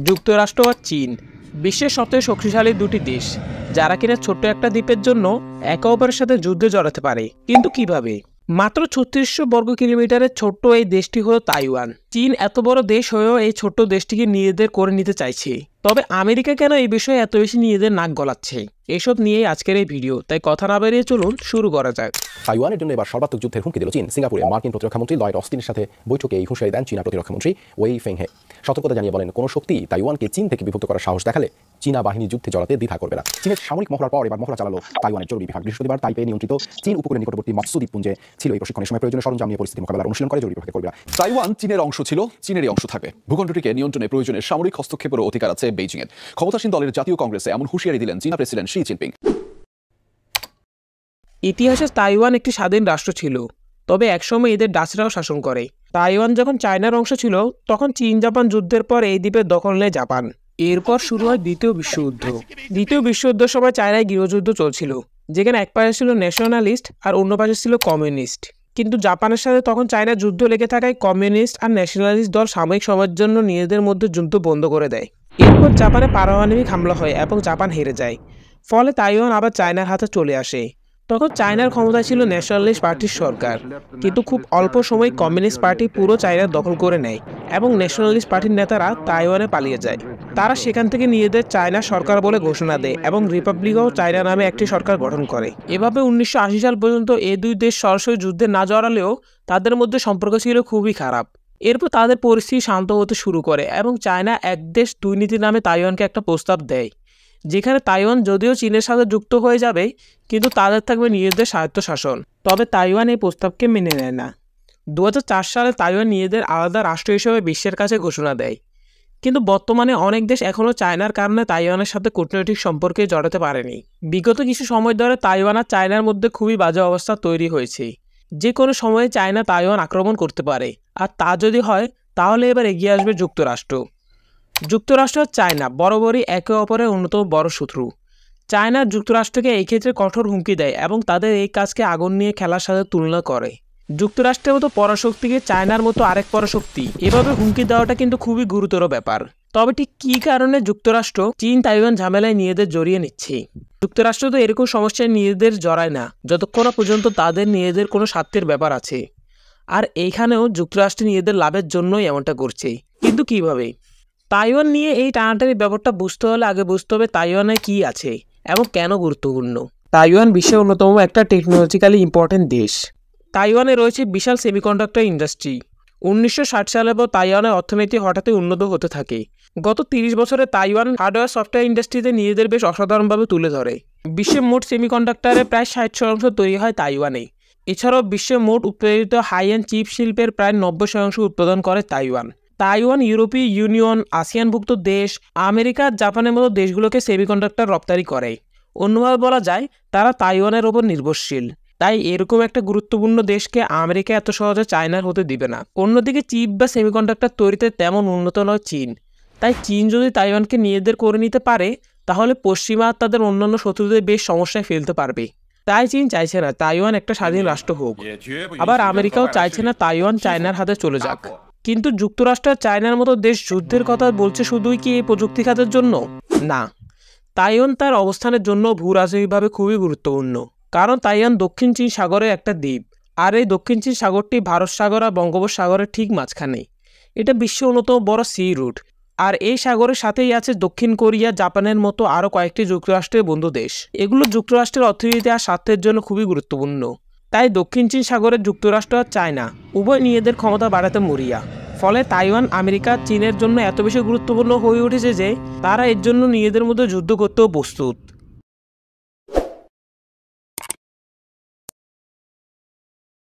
যুক্তরাষ্ট্র আর চীন বিশ্বের সবচেয়ে শক্তিশালী দুটি দেশ, যারা কিনা ছোট্ট একটা দ্বীপের জন্য একে অপরের সাথে যুদ্ধে জড়াতে পারে। কিন্তু কিভাবে? মাত্র ৩৬০০ বর্গ কিলোমিটারের ছোট্ট এই দেশটি হলো তাইওয়ান। চীন এত বড় দেশ হয়েও এই ছোট্ট দেশটিকে নিজেদের করে নিতে চাইছে। তবে আমেরিকা কেন এই বিষয়ে এত বেশি নিজেদের নাক গলাচ্ছে? এসব নিয়েই আজকের এই ভিডিও, তাই কথা না বেরিয়ে চলুন শুরু করা যাক। তাইওয়ানের জন্য এবার সর্বাত্মক যুদ্ধের হুমকি দিল চীন। সিঙ্গাপুরে মার্কিন প্রতিরক্ষামন্ত্রী লয়েড অস্টিনের সাথে বৈঠকে এই হুঁশিয়ারি দেন চীনা প্রতিরক্ষামন্ত্রী ওয়েই ফেংহে। সতর্কতা জানিয়ে বলেন, কোনো শক্তি তাইওয়ানকে চীন থেকে বিভক্ত করার সাহস দেখালে চীনা বাহিনী যুদ্ধে জড়াতে দ্বিধা করবে না। চীনের সামরিক মহড়ার পর এবার মহড়া চালালো তাইওয়ানের জরুরি বিভাগ। বৃহস্পতিবার তাইপে নিয়ন্ত্রিত চীন উপকূলের নিকটবর্তী মাতসু দ্বীপপুঞ্জে ছিল এই প্রশিক্ষণের সময় প্রয়োজনীয় সরঞ্জাম নিয়ে পরিস্থিতি মোকাবেলার অনুশীলন করে জরুরি বিভাগের কর্মীরা। তাইওয়ান চীনের অংশ ছিল, চীনেরই অংশ থাকবে। ভূখণ্ডটিকে নিয়ন্ত্রণে প্রয়োজনে সামরিক হস্তক্ষেপেরও অধিকার আছে বেইজিংয়ের। ক্ষমতাসীন দলের জাতীয় কংগ্রেসে এমন হুঁশিয়ারি দিলেন চীনা প্রেসিডেন্ট শি জিনপিং। ইতিহাসে তাইওয়ান একটি স্বাধীন রাষ্ট্র ছিল, তবে একসময় এদের ডাচরাও শাসন করে। তাইওয়ান যখন চায়নার অংশ ছিল, তখন চীন জাপান যুদ্ধের পর এই দ্বীপের দখল নেয় জাপান। এরপর শুরু হয় দ্বিতীয় বিশ্বযুদ্ধ। দ্বিতীয় বিশ্বযুদ্ধের সময় চায়নায় গৃহযুদ্ধ চলছিল, যেখানে এক পাশে ছিল ন্যাশনালিস্ট আর অন্য পাশে ছিল কমিউনিস্ট। কিন্তু জাপানের সাথে তখন চায়নার যুদ্ধ লেগে থাকায় কমিউনিস্ট আর ন্যাশনালিস্ট দল সাময়িক সময়ের জন্য নিজেদের মধ্যে যুদ্ধ বন্ধ করে দেয়। এরপর জাপানে পারমাণবিক হামলা হয় এবং জাপান হেরে যায়। ফলে তাইওয়ান আবার চায়নার হাতে চলে আসে। তখন চায়নার ক্ষমতায় ছিল ন্যাশনালিস্ট পার্টির সরকার, কিন্তু খুব অল্প সময় কমিউনিস্ট পার্টি পুরো চায়নার দখল করে নেয় এবং ন্যাশনালিস্ট পার্টির নেতারা তাইওয়ানে পালিয়ে যায়। তারা সেখান থেকে নিজেদের চায়না সরকার বলে ঘোষণা দেয় এবং রিপাবলিক অফ চায়না নামে একটি সরকার গঠন করে। এভাবে ১৯৮০ সাল পর্যন্ত এই দুই দেশ সরাসরি যুদ্ধে না জড়ালেও তাদের মধ্যে সম্পর্ক ছিল খুবই খারাপ। এরপর তাদের পরিস্থিতি শান্ত হতে শুরু করে এবং চায়না এক দেশ দুই নীতি নামে তাইওয়ানকে একটা প্রস্তাব দেয়, যেখানে তাইওয়ান যদিও চীনের সাথে যুক্ত হয়ে যাবে, কিন্তু তাদের থাকবে নিজেদের স্বায়ত্তশাসন। তবে তাইওয়ান এই প্রস্তাবকে মেনে নেয় না। ২০০৪ সালে তাইওয়ান নিজেদের আলাদা রাষ্ট্র হিসেবে বিশ্বের কাছে ঘোষণা দেয়। কিন্তু বর্তমানে অনেক দেশ এখনও চায়নার কারণে তাইওয়ানের সাথে কূটনৈতিক সম্পর্কে জড়াতে পারেনি। বিগত কিছু সময় ধরে তাইওয়ান আর চায়নার মধ্যে খুবই বাজে অবস্থা তৈরি হয়েছে। যে কোনো সময়ে চায়না তাইওয়ান আক্রমণ করতে পারে, আর তা যদি হয় তাহলে এবার এগিয়ে আসবে যুক্তরাষ্ট্র। যুক্তরাষ্ট্র আর চায়না বরাবরই একে অপরের অন্যতম বড় শত্রু। চায়না যুক্তরাষ্ট্রকে এই ক্ষেত্রে কঠোর হুমকি দেয় এবং তাদের এই কাজকে আগুন নিয়ে খেলার সাথে তুলনা করে। যুক্তরাষ্ট্রের মতো পরাশক্তিকে চায়নার মতো আরেক পরাশক্তি এভাবে হুমকি দেওয়াটা কিন্তু খুবই গুরুতর ব্যাপার। তবে ঠিক কী কারণে যুক্তরাষ্ট্র চীন তাইওয়ান ঝামেলায় নিজেদের জড়িয়ে নিচ্ছে? যুক্তরাষ্ট্র তো এরকম সমস্যায় নিজেদের জড়ায় না যতক্ষণ না পর্যন্ত তাদের নিজেদের কোনো স্বার্থের ব্যাপার আছে। আর এইখানেও যুক্তরাষ্ট্র নিজেদের লাভের জন্যই এমনটা করছে। কিন্তু কিভাবে? তাইওয়ান নিয়ে এই টানাটানি ব্যাপারটা বুঝতে হলে আগে বুঝতে হবে তাইওয়ানে কী আছে এবং কেন গুরুত্বপূর্ণ। তাইওয়ান বিশ্বের অন্যতম একটা টেকনোলজিক্যালি ইম্পর্টেন্ট দেশ। তাইওয়ানে রয়েছে বিশাল সেমিকন্ডাক্টর ইন্ডাস্ট্রি। ১৯৬০ সালের পর তাইওয়ানের অর্থনীতি হঠাৎই উন্নত হতে থাকে। গত ৩০ বছরে তাইওয়ান হার্ডওয়্যার সফটওয়্যার ইন্ডাস্ট্রিতে নিজেদের বেশ অসাধারণভাবে তুলে ধরে। বিশ্বের মোট সেমিকন্ডাক্টরের প্রায় ৬০% তৈরি হয় তাইওয়ানে। এছাড়াও বিশ্বের মোট উৎপাদিত হাই এন্ড চিপ শিল্পের প্রায় ৯০% উৎপাদন করে তাইওয়ান। তাইওয়ান ইউরোপীয় ইউনিয়ন, আসিয়ানভুক্ত দেশ, আমেরিকা, জাপানের মতো দেশগুলোকে সেমিকন্ডাক্টর রপ্তানি করে। অন্যভাবে বলা যায় তারা তাইওয়ানের ওপর নির্ভরশীল। তাই এরকম একটা গুরুত্বপূর্ণ দেশকে আমেরিকা এত সহজে চায়নার হতে দিবে না। অন্যদিকে চিপ বা সেমিকন্ডাক্টর তৈরিতে তেমন উন্নত নয় চীন। তাই চীন যদি তাইওয়ানকে নিজেদের করে নিতে পারে, তাহলে পশ্চিমা তাদের অন্যান্য শত্রুদের বেশ সমস্যায় ফেলতে পারবে। তাই চীন চাইছে না তাইওয়ান একটা স্বাধীন রাষ্ট্র হোক। আবার আমেরিকাও চাইছে না তাইওয়ান চায়নার হাতে চলে যাক। কিন্তু যুক্তরাষ্ট্র আর চায়নার মতো দেশ যুদ্ধের কথা বলছে শুধুই কি এই প্রযুক্তি খাতের জন্য? না, তাইওয়ান তার অবস্থানের জন্য ভূরাজনৈতিকভাবে খুবই গুরুত্বপূর্ণ। কারণ তাইওয়ান দক্ষিণ চীন সাগরের একটা দ্বীপ, আর এই দক্ষিণ চীন সাগরটি ভারত সাগর আর বঙ্গোপসাগরের ঠিক মাঝখানে। এটা বিশ্বের অন্যতম বড় সি রুট। আর এই সাগরের সাথেই আছে দক্ষিণ কোরিয়া, জাপানের মতো আরও কয়েকটি যুক্তরাষ্ট্রের বন্ধু দেশ। এগুলো যুক্তরাষ্ট্রের অর্থনীতি আর স্বার্থের জন্য খুবই গুরুত্বপূর্ণ। তাই দক্ষিণ চীন সাগরের যুক্তরাষ্ট্র আর চায়না উভয় নিজেদের ক্ষমতা বাড়াতে মরিয়া। ফলে তাইওয়ান আমেরিকা চীনের জন্য এত বেশি গুরুত্বপূর্ণ হয়ে উঠেছে যে তারা এর জন্য নিজেদের মধ্যে যুদ্ধ করতেও প্রস্তুত।